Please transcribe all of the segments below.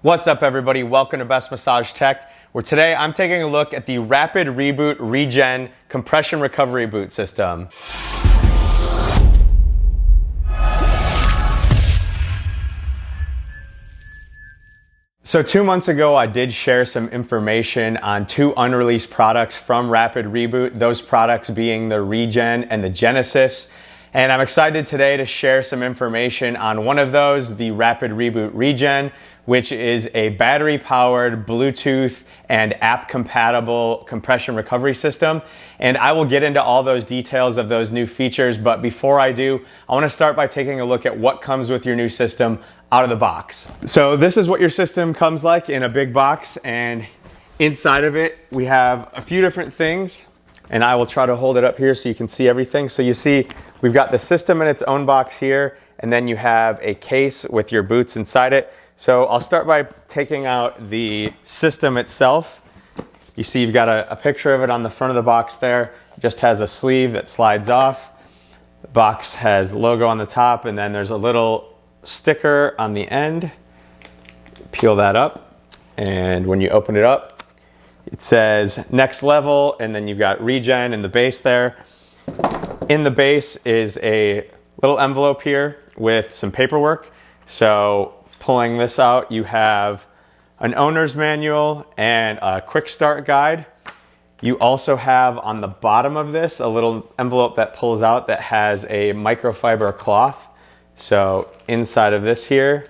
What's up everybody, welcome to Best Massage Tech, where today I'm taking a look at the Rapid Reboot REGEN compression recovery boot system. So 2 months ago, I did share some information on two unreleased products from Rapid Reboot, those products being the REGEN and the Genesis. And I'm excited today to share some information on one of those, the Rapid Reboot REGEN, which is a battery-powered, Bluetooth, and app-compatible compression recovery system. And I will get into all those details of those new features, but before I do, I want to start by taking a look at what comes with your new system out of the box. So this is what your system comes like in a big box, and inside of it, we have a few different things. And I will try to hold it up here so you can see everything. So you see, we've got the system in its own box here, and then you have a case with your boots inside it. So I'll start by taking out the system itself. You see you've got a picture of it on the front of the box there. It just has a sleeve that slides off. The box has the logo on the top, and then there's a little sticker on the end. Peel that up, and when you open it up, it says next level, and then you've got REGEN in the base there. In the base is a little envelope here with some paperwork. So pulling this out, you have an owner's manual and a quick start guide. You also have on the bottom of this a little envelope that pulls out that has a microfiber cloth. So inside of this here,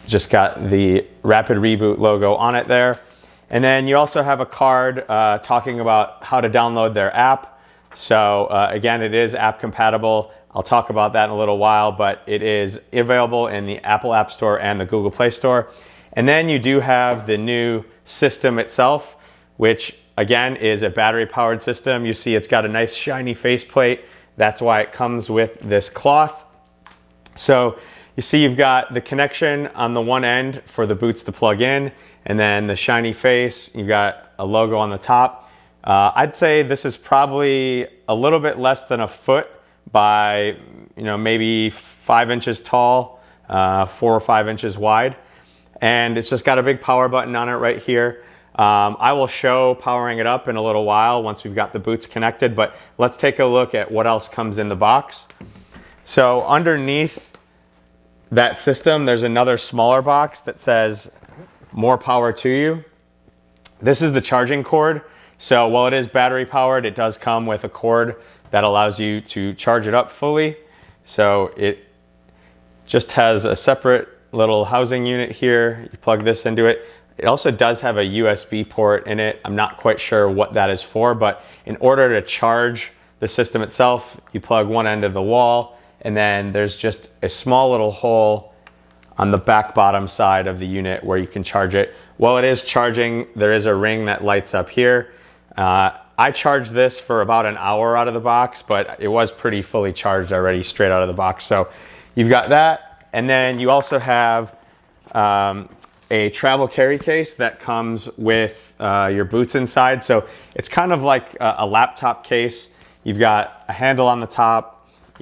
just got the Rapid Reboot logo on it there. And then you also have a card talking about how to download their app. So again, it is app compatible. I'll talk about that in a little while, but it is available in the Apple App Store and the Google Play Store. And then you do have the new system itself, which again is a battery powered system. You see it's got a nice shiny faceplate. That's why it comes with this cloth. So you see you've got the connection on the one end for the boots to plug in, and then the shiny face, you've got a logo on the top. I'd say this is probably a little bit less than a foot by, maybe 5 inches tall, 4 or 5 inches wide. And it's just got a big power button on it right here. I will show powering it up in a little while once we've got the boots connected, but let's take a look at what else comes in the box. So underneath that system, there's another smaller box that says more power to you. This is the charging cord. So while it is battery powered, it does come with a cord that allows you to charge it up fully. So it just has a separate little housing unit here. You plug this into it. It also does have a USB port in it. I'm not quite sure what that is for, but in order to charge the system itself, you plug one end of the wall, and then there's just a small little hole on the back bottom side of the unit where you can charge it. While it is charging, there is a ring that lights up here. I charged this for about an hour out of the box, but it was pretty fully charged already straight out of the box. So you've got that, and then you also have a travel carry case that comes with your boots inside. So it's kind of like a laptop case. You've got a handle on the top.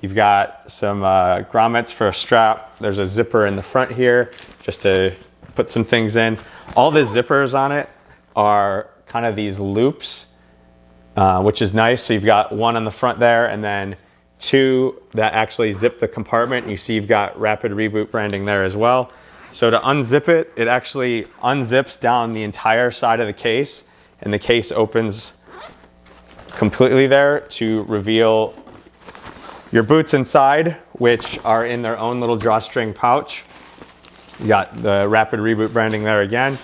You've got some grommets for a strap. There's a zipper in the front here just to put some things in. All the zippers on it are kind of these loops, which is nice. So you've got one on the front there, and then two that actually zip the compartment. You see you've got Rapid Reboot branding there as well. So to unzip it, it actually unzips down the entire side of the case, and the case opens completely there to reveal your boots inside, which are in their own little drawstring pouch. You got the Rapid Reboot branding there again.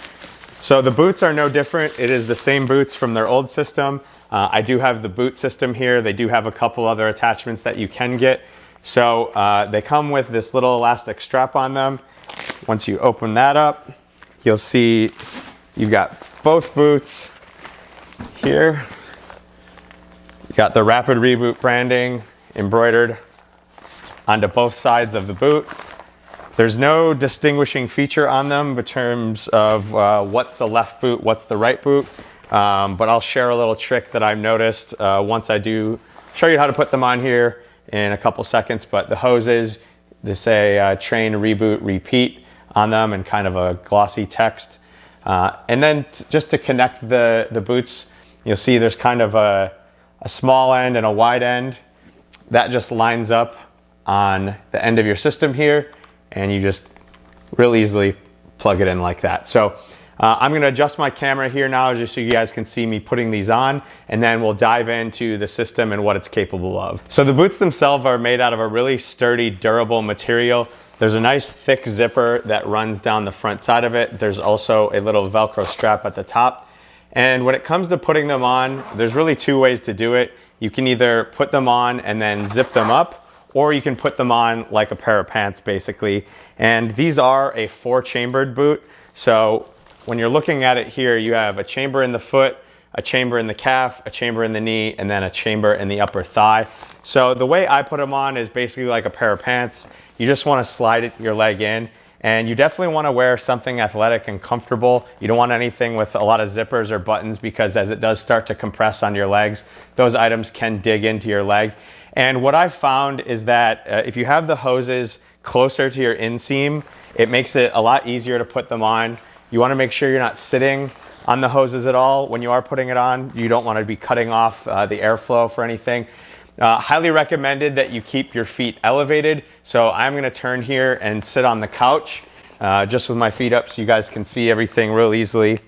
So the boots are no different. It is the same boots from their old system. I do have the boot system here. They do have a couple other attachments that you can get. So they come with this little elastic strap on them. Once you open that up, you'll see you've got both boots here. You got the Rapid Reboot branding embroidered onto both sides of the boot. There's no distinguishing feature on them in terms of what's the left boot, what's the right boot. But I'll share a little trick that I've noticed once I do show you how to put them on here in a couple seconds. But the hoses, they say train, reboot, repeat. on them and kind of a glossy text. And then just to connect the boots, you'll see there's kind of a small end and a wide end that just lines up on the end of your system here, and you just real easily plug it in like that. So I'm going to adjust my camera here now just so you guys can see me putting these on, and then we'll dive into the system and what it's capable of. So the boots themselves are made out of a really sturdy, durable material. There's a nice thick zipper that runs down the front side of it. There's also a little Velcro strap at the top. And when it comes to putting them on, there's really two ways to do it. You can either put them on and then zip them up, or you can put them on like a pair of pants basically. And these are a 4-chambered boot. So when you're looking at it here, you have a chamber in the foot, a chamber in the calf, a chamber in the knee, and then a chamber in the upper thigh. So the way I put them on is basically like a pair of pants. You just want to slide your leg in, and you definitely want to wear something athletic and comfortable. You don't want anything with a lot of zippers or buttons, because as it does start to compress on your legs, those items can dig into your leg. And what I've found is that if you have the hoses closer to your inseam, it makes it a lot easier to put them on. You want to make sure you're not sitting on the hoses at all when you are putting it on. You don't want to be cutting off the airflow for anything. Highly recommended that you keep your feet elevated. So I'm going to turn here and sit on the couch just with my feet up so you guys can see everything real easily.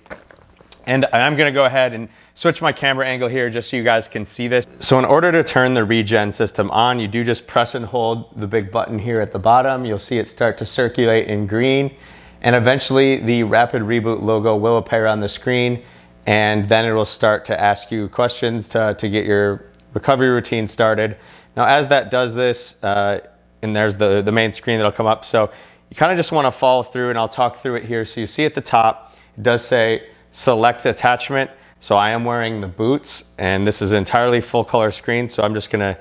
And I'm going to go ahead and switch my camera angle here just so you guys can see this. So in order to turn the Regen system on, you do just press and hold the big button here at the bottom. You'll see it start to circulate in green. And eventually the Rapid Reboot logo will appear on the screen, and then it will start to ask you questions to get your recovery routine started. Now as that does this, and there's the main screen that'll come up, so you kind of just want to follow through, and I'll talk through it here. So you see at the top, it does say select attachment. So I am wearing the boots, and this is entirely full color screen, so I'm just going to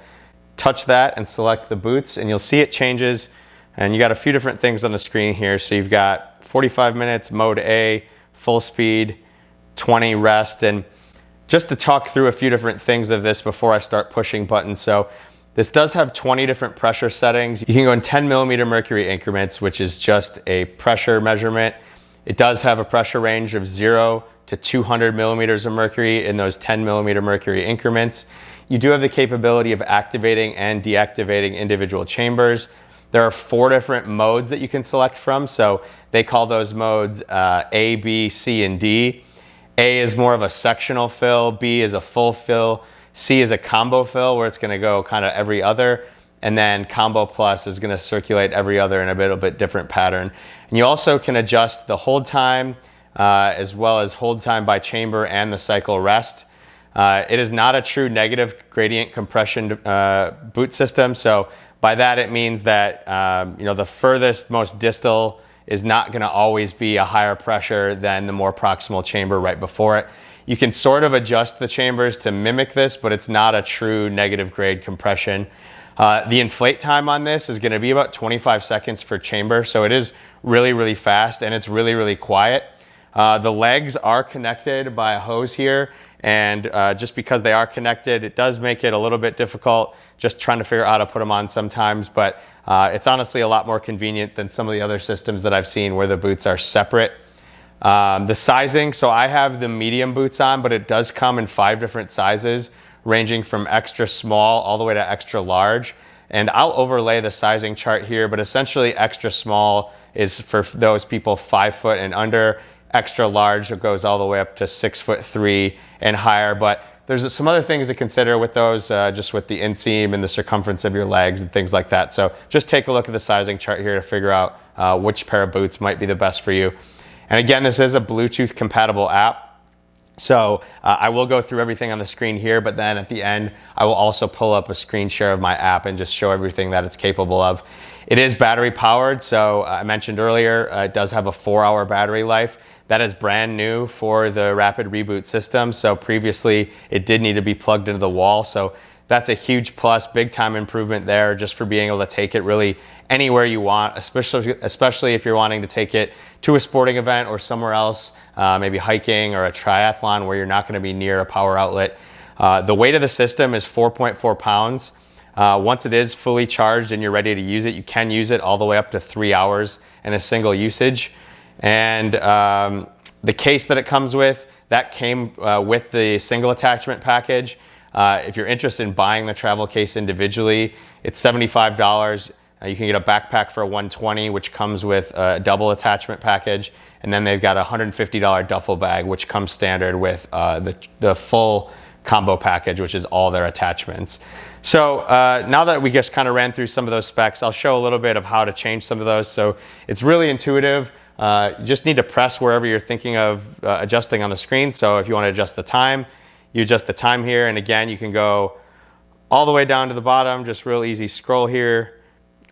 touch that and select the boots, and you'll see it changes. And you got a few different things on the screen here. So you've got 45 minutes, mode A, full speed, 20 rest. And just to talk through a few different things of this before I start pushing buttons. So this does have 20 different pressure settings. You can go in 10 millimeter mercury increments, which is just a pressure measurement. It does have a pressure range of 0 to 200 millimeters of mercury in those 10 millimeter mercury increments. You do have the capability of activating and deactivating individual chambers. There are 4 different modes that you can select from. So they call those modes A, B, C, and D. A is more of a sectional fill, B is a full fill, C is a combo fill where it's going to go kind of every other, and then combo plus is going to circulate every other in a little bit different pattern. And you also can adjust the hold time as well as hold time by chamber and the cycle rest. It is not a true negative gradient compression boot system. So by that it means that the furthest, most distal is not going to always be a higher pressure than the more proximal chamber right before it. You can sort of adjust the chambers to mimic this, but it's not a true negative grade compression. The inflate time on this is going to be about 25 seconds for chamber, so it is really, really fast, and it's really, really quiet. The legs are connected by a hose here, and just because they are connected, it does make it a little bit difficult just trying to figure out how to put them on sometimes, but it's honestly a lot more convenient than some of the other systems that I've seen where the boots are separate. The sizing, so I have the medium boots on, but it does come in 5 different sizes, ranging from extra small all the way to extra large. And I'll overlay the sizing chart here, but essentially extra small is for those people 5 foot and under. Extra large goes all the way up to 6'3" and higher. But there's some other things to consider with those, just with the inseam and the circumference of your legs and things like that. So just take a look at the sizing chart here to figure out which pair of boots might be the best for you. And again, this is a Bluetooth compatible app. So I will go through everything on the screen here, but then at the end, I will also pull up a screen share of my app and just show everything that it's capable of. It is battery powered. So I mentioned earlier, it does have a 4-hour battery life. That is brand new for the Rapid Reboot system. So previously it did need to be plugged into the wall. So that's a huge plus, big time improvement there just for being able to take it really anywhere you want, especially if you're wanting to take it to a sporting event or somewhere else, maybe hiking or a triathlon where you're not going to be near a power outlet. The weight of the system is 4.4 pounds. Once it is fully charged and you're ready to use it, you can use it all the way up to 3 hours in a single usage. And the case that it comes with, that came with the single attachment package. If you're interested in buying the travel case individually, it's $75. You can get a backpack for $120, which comes with a double attachment package. And then they've got a $150 duffel bag, which comes standard with the full combo package, which is all their attachments. So now that we just kind of ran through some of those specs, I'll show a little bit of how to change some of those. So it's really intuitive. You just need to press wherever you're thinking of adjusting on the screen. So if you want to adjust the time, you adjust the time here. And again, you can go all the way down to the bottom, just real easy scroll here,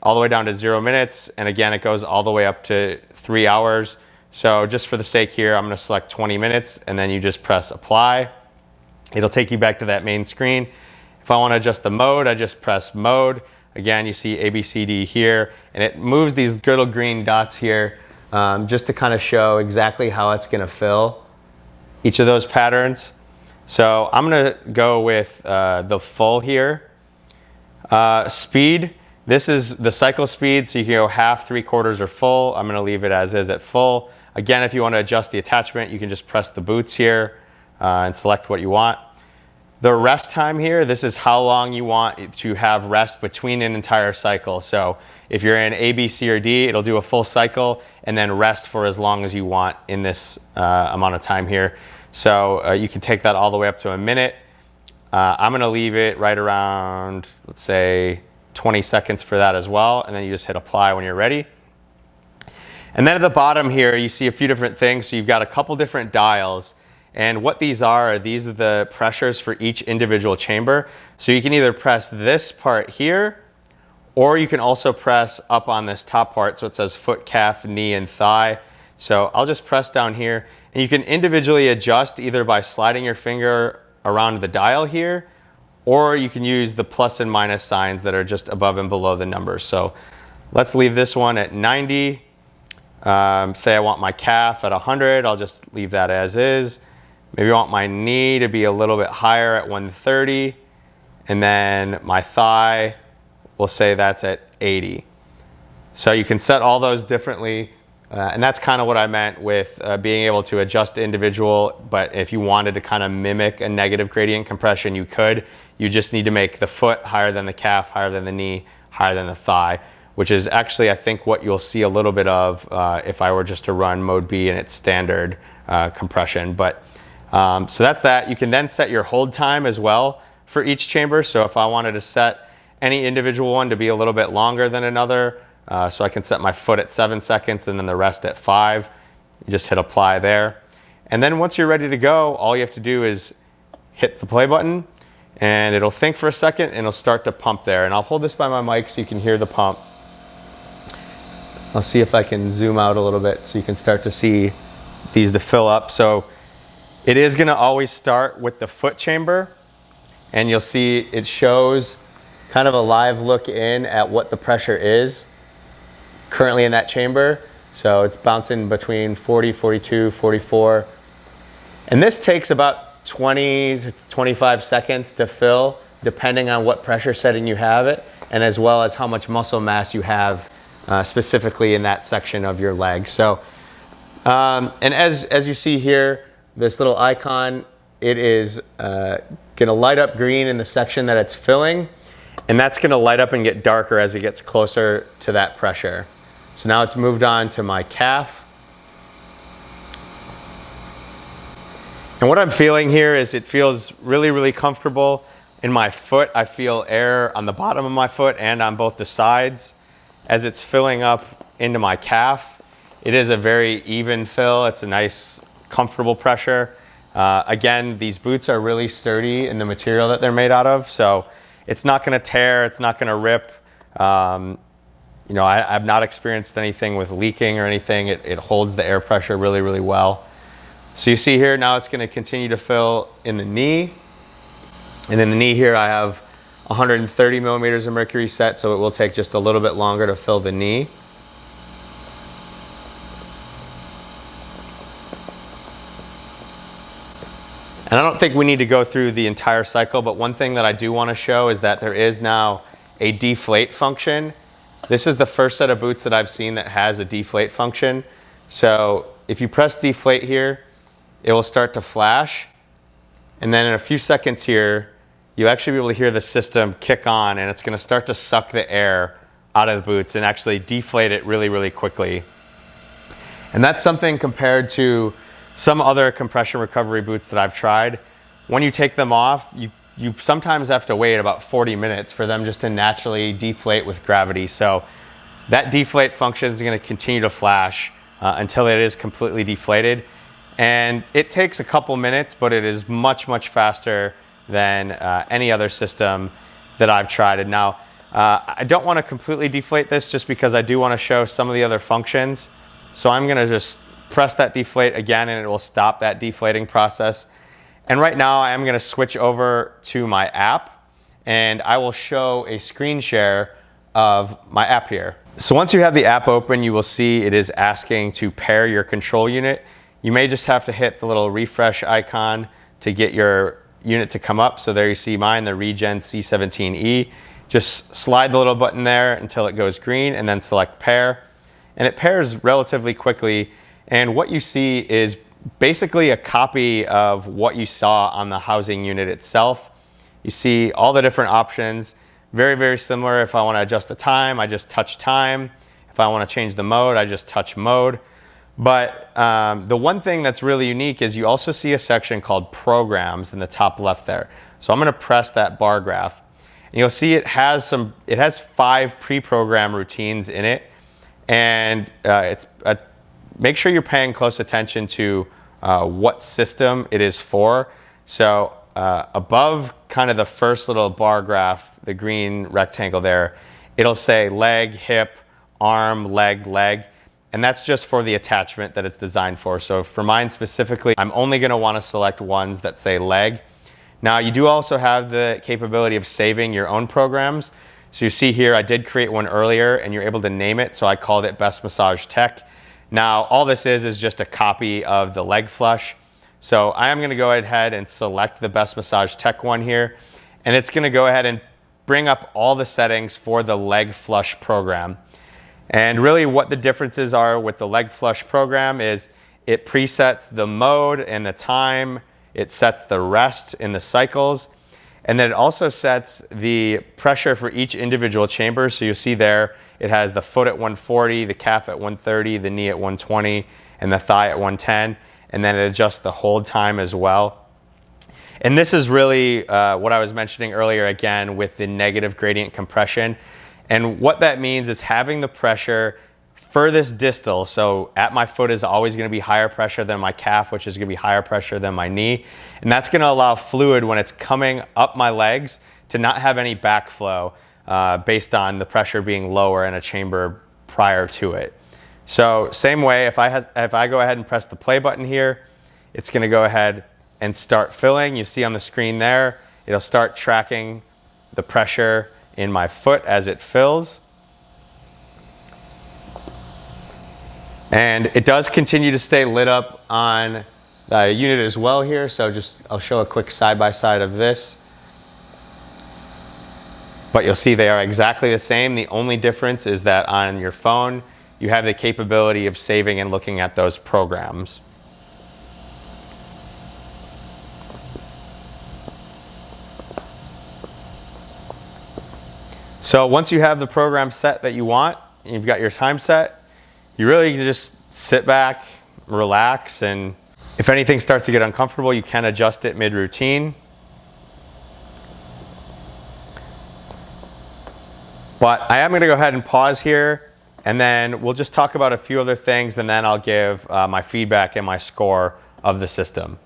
all the way down to 0 minutes. And again, it goes all the way up to 3 hours. So just for the sake here, I'm going to select 20 minutes and then you just press apply. It'll take you back to that main screen. If I want to adjust the mode, I just press mode. Again, you see A, B, C, D here, and it moves these little green dots here just to kind of show exactly how it's going to fill each of those patterns. So I'm going to go with the full here. Speed, this is the cycle speed, so you can go half, 3/4, or full. I'm going to leave it as is at full. Again, if you want to adjust the attachment, you can just press the boots here and select what you want. The rest time here, this is how long you want to have rest between an entire cycle. So if you're in A, B, C, or D, it'll do a full cycle and then rest for as long as you want in this amount of time here. So you can take that all the way up to a minute. I'm going to leave it right around, let's say, 20 seconds for that as well. And then you just hit apply when you're ready. And then at the bottom here, you see a few different things. So you've got a couple different dials. And what these are the pressures for each individual chamber. So you can either press this part here, or you can also press up on this top part. So it says foot, calf, knee, and thigh. So I'll just press down here. And you can individually adjust either by sliding your finger around the dial here, or you can use the plus and minus signs that are just above and below the numbers. So let's leave this one at 90. Say I want my calf at 100. I'll just leave that as is. Maybe I want my knee to be a little bit higher at 130. And then my thigh, we'll say that's at 80. So you can set all those differently. And that's kind of what I meant with being able to adjust individual. But if you wanted to kind of mimic a negative gradient compression, you could. You just need to make the foot higher than the calf, higher than the knee, higher than the thigh, which is actually, I think, what you'll see a little bit of if I were just to run mode B in its standard compression. But so that's that. You can then set your hold time as well for each chamber. So if I wanted to set any individual one to be a little bit longer than another, so I can set my foot at 7 seconds and then the rest at 5. You just hit apply there. And then once you're ready to go, all you have to do is hit the play button and it'll think for a second and it'll start to pump there. And I'll hold this by my mic so you can hear the pump. I'll see if I can zoom out a little bit so you can start to see these to fill up. So it is going to always start with the foot chamber, and you'll see it shows kind of a live look in at what the pressure is currently in that chamber. So it's bouncing between 40, 42, 44. And this takes about 20 to 25 seconds to fill, depending on what pressure setting you have it, and as well as how much muscle mass you have specifically in that section of your leg. So, and as you see here, this little icon, it is going to light up green in the section that it's filling, and that's going to light up and get darker as it gets closer to that pressure. So now it's moved on to my calf. And what I'm feeling here is it feels really, really comfortable in my foot. I feel air on the bottom of my foot and on both the sides as it's filling up into my calf. It is a very even fill. It's a nice, comfortable pressure. Again, these boots are really sturdy in the material that they're made out of, so it's not going to tear, it's not going to rip. You know, I've not experienced anything with leaking or anything. It holds the air pressure really, really well. So you see here, now it's going to continue to fill in the knee. And in the knee here, I have 130 millimeters of mercury set, so it will take just a little bit longer to fill the knee. And I don't think we need to go through the entire cycle, but one thing that I do want to show is that there is now a deflate function. This is the first set of boots that I've seen that has a deflate function. So if you press deflate here, it will start to flash. And then in a few seconds here, you'll actually be able to hear the system kick on, and it's going to start to suck the air out of the boots and actually deflate it really, really quickly. And that's something compared to some other compression recovery boots that I've tried. When you take them off, you sometimes have to wait about 40 minutes for them just to naturally deflate with gravity. So that deflate function is going to continue to flash until it is completely deflated. And it takes a couple minutes, but it is much, much faster than any other system that I've tried. And now, I don't want to completely deflate this just because I do want to show some of the other functions. So I'm going to just press that deflate again, and it will stop that deflating process. And right now I am going to switch over to my app, and I will show a screen share of my app here. So once you have the app open, you will see it is asking to pair your control unit. You may just have to hit the little refresh icon to get your unit to come up. So there you see mine, the Regen C17E. Just slide the little button there until it goes green and then select pair. And it pairs relatively quickly. And what you see is basically a copy of what you saw on the housing unit itself. You see all the different options, very, very similar. If I want to adjust the time, I just touch time. If I want to change the mode, I just touch mode. But the one thing that's really unique is you also see a section called programs in the top left there. So I'm going to press that bar graph, and you'll see it has 5 pre-programmed routines in it. And make sure you're paying close attention to what system it is for. So above kind of the first little bar graph, the green rectangle there, it'll say leg, hip, arm, leg, leg. And that's just for the attachment that it's designed for. So for mine specifically, I'm only going to want to select ones that say leg. Now you do also have the capability of saving your own programs. So you see here, I did create one earlier and you're able to name it. So I called it Best Massage Tech. Now, all this is just a copy of the leg flush. So I am going to go ahead and select the Best Massage Tech one here. And it's going to go ahead and bring up all the settings for the leg flush program. And really what the differences are with the leg flush program is it presets the mode and the time. It sets the rest in the cycles. And then it also sets the pressure for each individual chamber. So you'll see there, it has the foot at 140, the calf at 130, the knee at 120, and the thigh at 110. And then it adjusts the hold time as well. And this is really what I was mentioning earlier again with the negative gradient compression. And what that means is having the pressure furthest distal. So at my foot is always going to be higher pressure than my calf, which is going to be higher pressure than my knee. And that's going to allow fluid when it's coming up my legs to not have any backflow based on the pressure being lower in a chamber prior to it. So same way, if I go ahead and press the play button here, it's going to go ahead and start filling. You see on the screen there, it'll start tracking the pressure in my foot as it fills. And it does continue to stay lit up on the unit as well here. So I'll show a quick side-by-side of this. But you'll see they are exactly the same. The only difference is that on your phone, you have the capability of saving and looking at those programs. So once you have the program set that you want, and you've got your time set, you really can just sit back, relax, and if anything starts to get uncomfortable, you can adjust it mid-routine. But I am going to go ahead and pause here, and then we'll just talk about a few other things, and then I'll give my feedback and my score of the system.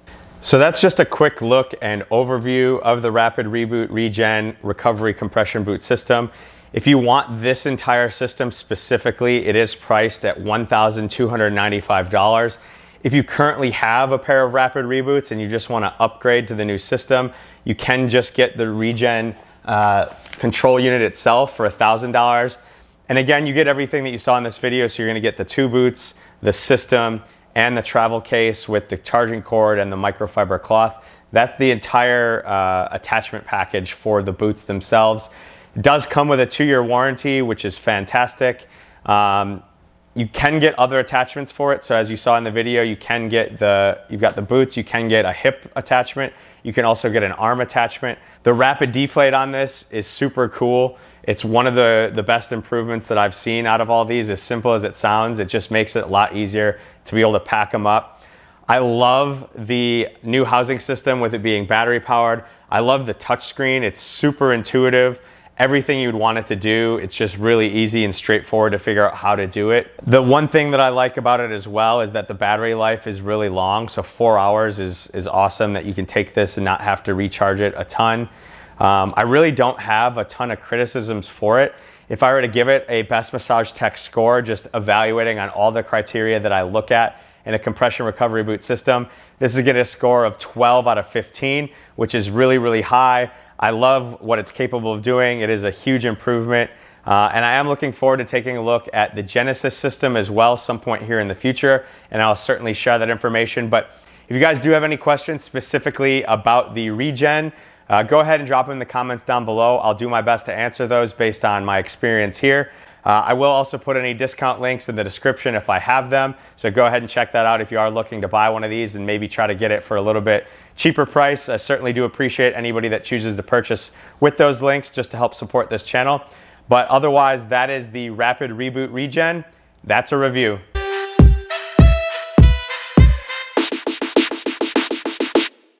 So that's just a quick look and overview of the Rapid Reboot REGEN recovery compression boot system. If you want this entire system specifically, it is priced at $1,295. If you currently have a pair of Rapid Reboots and you just want to upgrade to the new system, you can just get the REGEN control unit itself for $1,000. And again, you get everything that you saw in this video. So you're going to get the 2 boots, the system, and the travel case with the charging cord and the microfiber cloth. That's the entire attachment package for the boots themselves. It does come with a 2-year warranty, which is fantastic. You can get other attachments for it. So as you saw in the video, you can get you've got the boots, you can get a hip attachment. You can also get an arm attachment. The Rapid Deflate on this is super cool. It's one of the best improvements that I've seen out of all these. As simple as it sounds, it just makes it a lot easier to be able to pack them up. I love the new housing system with it being battery powered. I love the touchscreen. It's super intuitive. Everything you'd want it to do. It's just really easy and straightforward to figure out how to do it. The one thing that I like about it as well is that the battery life is really long. So 4 hours is awesome, that you can take this and not have to recharge it a ton. I really don't have a ton of criticisms for it. If I were to give it a Best Massage Tech score, just evaluating on all the criteria that I look at in a compression recovery boot system, this is getting a score of 12 out of 15, which is really, really high. I love what it's capable of doing. It is a huge improvement. And I am looking forward to taking a look at the Genesis system as well some point here in the future, and I'll certainly share that information. But if you guys do have any questions specifically about the Regen, go ahead and drop them in the comments down below. I'll do my best to answer those based on my experience here. I will also put any discount links in the description if I have them. So go ahead and check that out if you are looking to buy one of these and maybe try to get it for a little bit cheaper price. I certainly do appreciate anybody that chooses to purchase with those links just to help support this channel. But otherwise, that is the Rapid Reboot Regen. That's a review.